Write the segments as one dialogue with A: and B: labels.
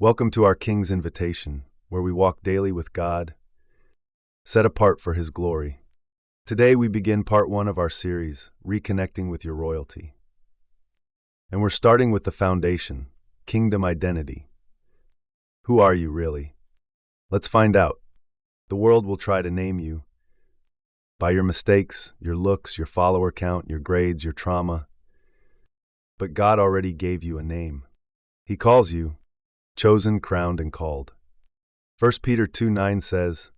A: Welcome to our King's Invitation, where we walk daily with God, set apart for His glory. Today we begin part 1 of our series, Reconnecting with Your Royalty. And we're starting with the foundation, kingdom identity. Who are you really? Let's find out. The world will try to name you by your mistakes, your looks, your follower count, your grades, your trauma. But God already gave you a name. He calls you chosen, crowned, and called. 1 Peter 2:9 says,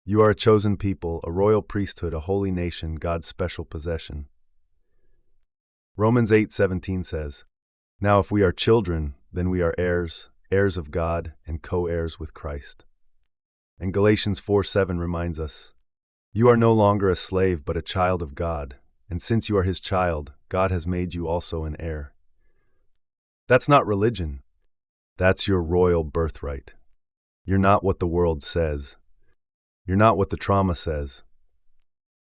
A: "You are a chosen people, a royal priesthood, a holy nation, God's special possession." Romans 8:17 says, "Now if we are children, then we are heirs, heirs of God, and co-heirs with Christ." And Galatians 4:7 reminds us, "You are no longer a slave but a child of God, and since you are His child, God has made you also an heir." That's not religion. That's your royal birthright. You're not what the world says. You're not what the trauma says.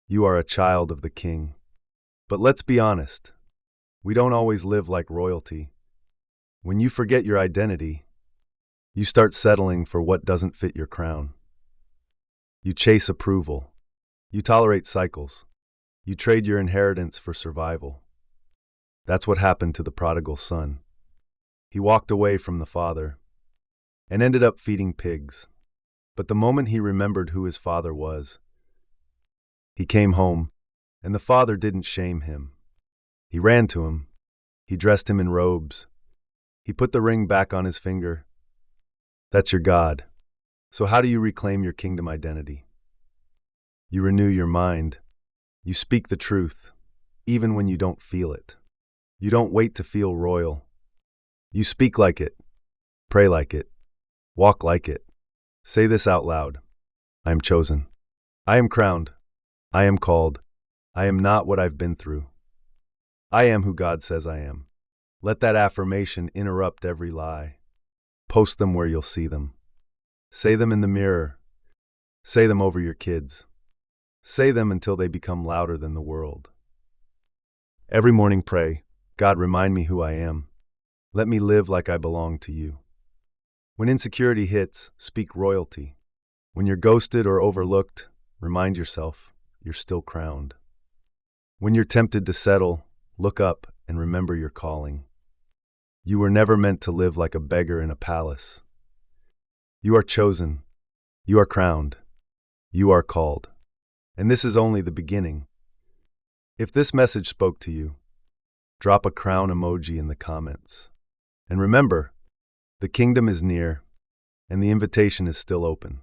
A: You are a child of the King. But let's be honest. We don't always live like royalty. When you forget your identity, you start settling for what doesn't fit your crown. You chase approval. You tolerate cycles. You trade your inheritance for survival. That's what happened to the prodigal son. He walked away from the father and ended up feeding pigs. But the moment he remembered who his father was, he came home, and the father didn't shame him. He ran to him. He dressed him in robes. He put the ring back on his finger. That's your God. So how do you reclaim your kingdom identity? You renew your mind. You speak the truth, even when you don't feel it. You don't wait to feel royal. You speak like it, pray like it, walk like it. Say this out loud. I am chosen. I am crowned. I am called. I am not what I've been through. I am who God says I am. Let that affirmation interrupt every lie. Post them where you'll see them. Say them in the mirror. Say them over your kids. Say them until they become louder than the world. Every morning pray, God, remind me who I am. Let me live like I belong to you. When insecurity hits, speak royalty. When you're ghosted or overlooked, remind yourself you're still crowned. When you're tempted to settle, look up and remember your calling. You were never meant to live like a beggar in a palace. You are chosen. You are crowned. You are called. And this is only the beginning. If this message spoke to you, drop a crown emoji in the comments. And remember, the kingdom is near, and the invitation is still open.